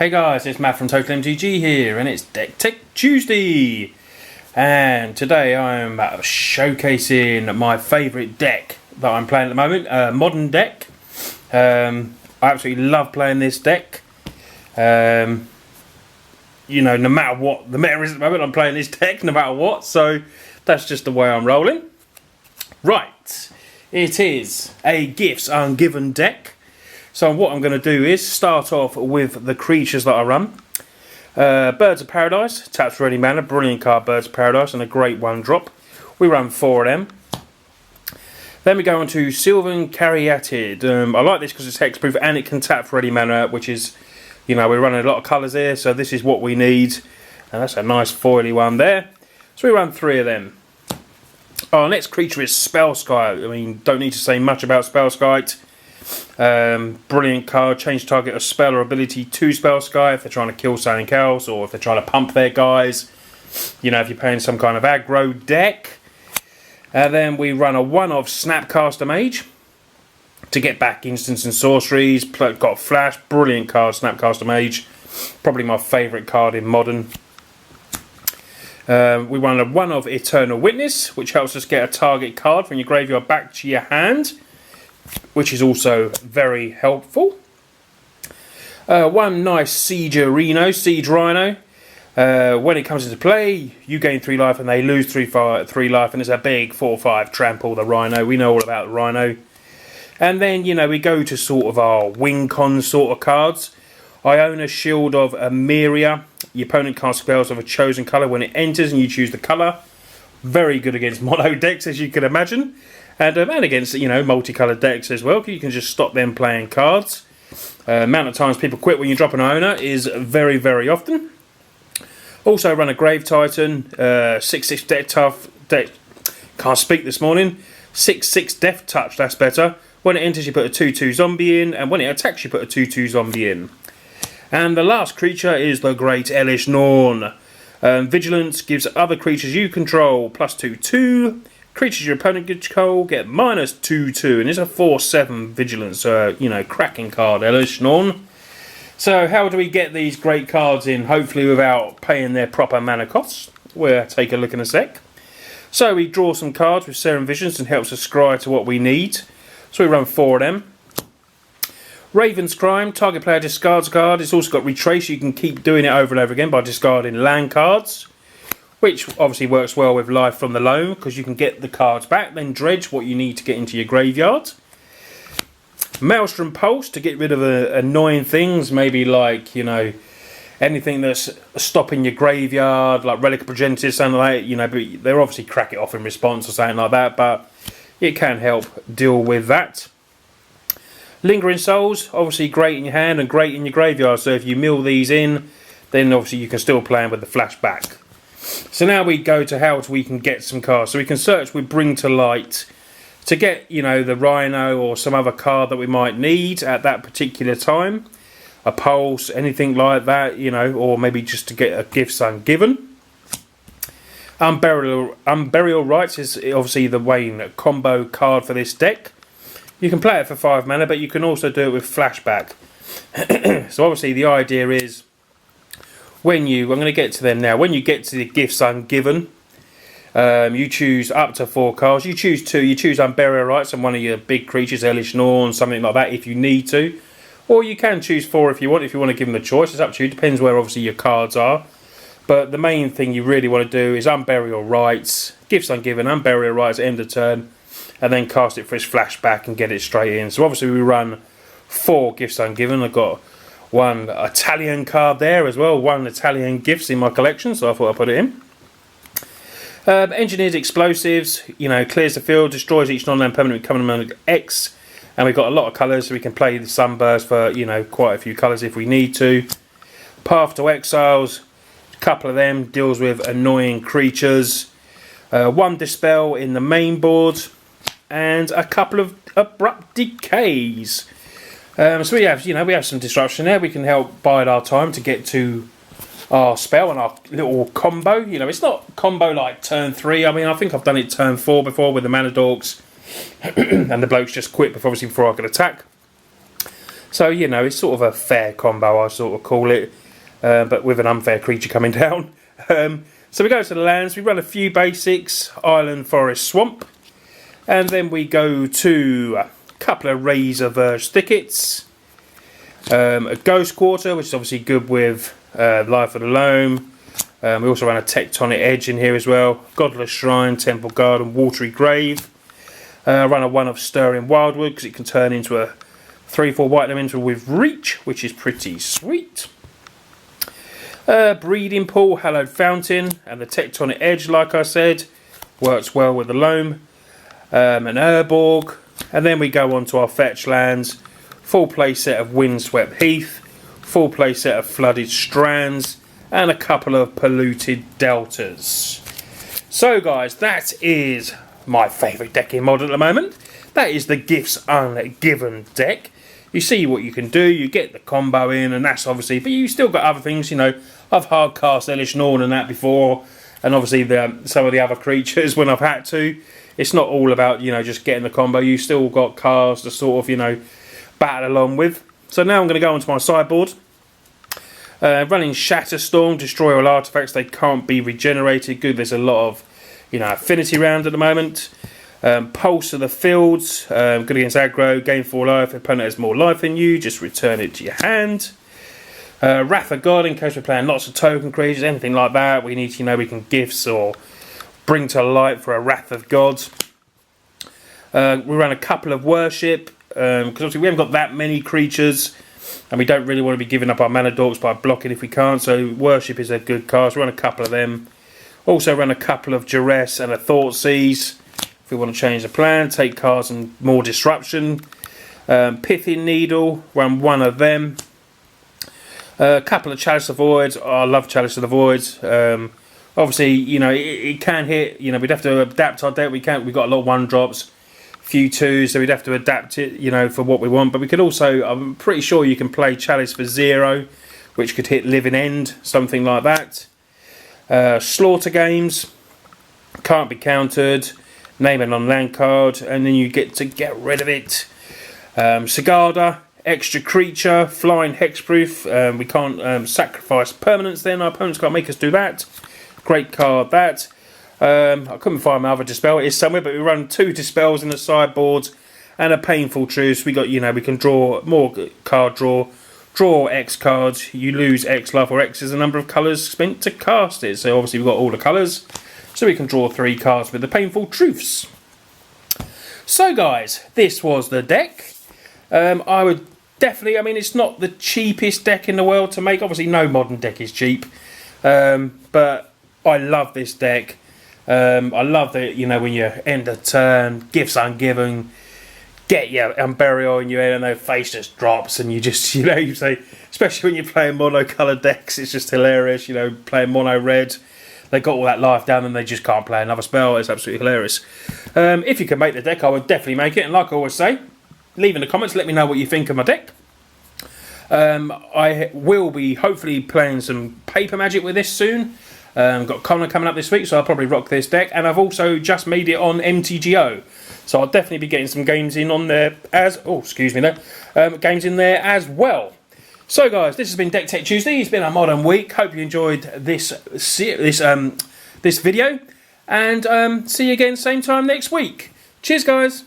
Hey guys, it's Matt from Total MTG here, and it's Deck Tech Tuesday. And today I'm showcasing my favourite deck that I'm playing at the moment, modern deck. I absolutely love playing this deck. You know, no matter what the meta is at the moment, I'm playing this deck no matter what. So that's just the way I'm rolling. Right, it is a Gifts Ungiven deck. So what I'm going to do is start off with the creatures that I run. Birds of Paradise, taps for any mana, brilliant card, Birds of Paradise, and a great 1-drop. We run 4 of them. Then we go on to Sylvan Caryatid. I like this because it's hexproof and it can tap for any mana, which is, you know, we're running a lot of colours here, so this is what we need. And that's a nice foily one there. So we run 3 of them. Our next creature is Spellskite. I mean, don't need to say much about Spellskite. Brilliant card, change target of spell or ability to Spellskite if they're trying to kill something else, or if they're trying to pump their guys, you know, if you're playing some kind of aggro deck. And then we run a 1-of Snapcaster Mage to get back instants and sorceries. Got Flash, brilliant card, Snapcaster Mage, probably my favourite card in modern. We run a 1-of Eternal Witness, which helps us get a target card from your graveyard back to your hand, which is also very helpful. One nice Siege Rhino. When it comes into play, you gain 3 life and they lose 3 life, and it's a big 4/5 trample the Rhino. We know all about the Rhino. And then, you know, we go to sort of our win con sort of cards. I own a Shield of Emeria. Your opponent casts spells of a chosen colour when it enters and you choose the colour. Very good against mono decks, as you can imagine. And against, you know, multicoloured decks as well. You can just stop them playing cards. Amount of times people quit when you drop an owner is very, very often. Also run a Grave Titan, 6/6 deck. Can't speak this morning. 6/6 Death Touch. That's better. When it enters, you put a 2/2 zombie in, and when it attacks, you put a 2/2 zombie in. And the last creature is the Great Elish Norn. Vigilance gives other creatures you control +2/2. Creatures your opponent control get -2/2, and it's a 4/7 Vigilance. You know, cracking card, Elish Norn. So how do we get these great cards in, hopefully without paying their proper mana costs? We'll take a look in a sec. So we draw some cards with Serum Visions and helps us scry to what we need. So we run 4 of them. Raven's Crime, target player discards a card. It's also got Retrace. You can keep doing it over and over again by discarding land cards, which obviously works well with Life from the Loam, because you can get the cards back, then dredge what you need to get into your graveyard. Maelstrom Pulse to get rid of annoying things, maybe like, you know, anything that's stopping your graveyard, like Relic of Progenitus, something like that, you know, but they'll obviously crack it off in response or something like that, but it can help deal with that. Lingering Souls, obviously great in your hand and great in your graveyard, so if you mill these in, then obviously you can still play them with the flashback. So now we go to how we can get some cards. So we can search with Bring to Light to get, you know, the Rhino or some other card that we might need at that particular time. A Pulse, anything like that, you know, or maybe just to get a Gifts Ungiven. Unburial Rites is obviously the Wayne combo card for this deck. You can play it for 5 mana, but you can also do it with flashback. So obviously the idea is, I'm going to get to them now. When you get to the Gifts Ungiven, you choose up to 4 cards. You choose 2. You choose Unburial Rites and one of your big creatures, Elish Norn, something like that, if you need to. Or you can choose 4 if you want to give them the choice. It's up to you. Depends where obviously your cards are. But the main thing you really want to do is Unburial Rites, Gifts Ungiven, Unburial Rites, end of turn, and then cast it for its flashback and get it straight in. So obviously we run 4 Gifts Ungiven. I've got 1 Italian card there as well, 1 Italian Gifts in my collection, so I thought I'd put it in. Engineered Explosives, you know, clears the field, destroys each non-land permanent coming among X, and we've got a lot of colours, so we can play the Sunburst for, you know, quite a few colours if we need to. Path to Exiles, a couple of them, deals with annoying creatures. 1 Dispel in the main board, and a couple of Abrupt Decays. So we have some disruption there. We can help bide our time to get to our spell and our little combo. You know, it's not combo like turn 3. I mean, I think I've done it turn 4 before with the Mana Dorks, and the blokes just quit before I could attack. So, you know, it's sort of a fair combo, I sort of call it, but with an unfair creature coming down. So we go to the lands, we run a few basics, Island, Forest, Swamp, and then we go to a couple of Razor Verge Thickets, a Ghost Quarter, which is obviously good with Life of the Loam. We also run a Tectonic Edge in here as well, Godless Shrine, Temple Garden, Watery Grave. Run a one of Stirring Wildwood because it can turn into a 3/4 white elemental with Reach, which is pretty sweet. Breeding Pool, Hallowed Fountain, and the Tectonic Edge, like I said, works well with the Loam. An Urborg, and then we go on to our fetch lands. Full play set of Windswept Heath, full play set of Flooded Strands, and a couple of Polluted Deltas. So guys, that is my favourite deck in Modern at the moment. That is the Gifts Ungiven deck. You see what you can do, you get the combo in, and that's obviously, but you still got other things, you know. I've hard cast Elish Norn and that before, and obviously some of the other creatures when I've had to. It's not all about, you know, just getting the combo. You still got cards to sort of, you know, battle along with. So now I'm going to go onto my sideboard. Running Shatterstorm, destroy all artifacts, they can't be regenerated. Good, there's a lot of, you know, affinity round at the moment. Pulse of the Fields, good against aggro, gain 4 life. If opponent has more life than you, just return it to your hand. Wrath of God, in case we're playing lots of token creatures, anything like that, we need to, you know, we can gifts or bring to light for a Wrath of God. We run a couple of Worship, because obviously we haven't got that many creatures, and we don't really want to be giving up our mana dorks by blocking if we can't, so Worship is a good card. So run a couple of them. Also run a couple of Duress and a Thoughtseize. If we want to change the plan, take cards and more disruption. Pithing Needle, run one of them. A couple of Chalice of the Voids. Oh, I love Chalice of the Voids. Obviously, you know, it can hit. You know, we'd have to adapt our deck. We've got a lot of 1-drops, few 2s, so we'd have to adapt it, you know, for what we want. But we could also, I'm pretty sure you can play Chalice for 0, which could hit Living End, something like that. Slaughter Games, can't be countered. Name a non-land card, and then you get to get rid of it. Sigarda, extra creature, flying hexproof. We can't sacrifice permanents then. Our opponents can't make us do that. Great card, that. I couldn't find my other Dispel. It is somewhere, but we run 2 Dispels in the sideboard and a Painful Truce. We got, you know, we can draw more card draw X cards. You lose X life, or X is the number of colours spent to cast it. So obviously we've got all the colours. So we can draw 3 cards with the Painful Truths. So guys, this was the deck. I would definitely, I mean, it's not the cheapest deck in the world to make. Obviously no Modern deck is cheap. But I love this deck. I love that, you know, when you end a turn, Gifts Ungiven, get your Unburial in your hand and their face just drops, and you just, you know, you say, especially when you're playing mono-coloured decks, it's just hilarious, you know, playing mono-red. They got all that life down and they just can't play another spell. It's absolutely hilarious. If you can make the deck, I would definitely make it. And like I always say, leave in the comments, let me know what you think of my deck. I will be hopefully playing some Paper Magic with this soon. Got Connor coming up this week, so I'll probably rock this deck. And I've also just made it on MTGO. So I'll definitely be getting some games in on there as... Oh, excuse me there. Games in there as well. So guys, this has been Deck Tech Tuesday. It's been a Modern week. Hope you enjoyed this video, and see you again same time next week. Cheers guys.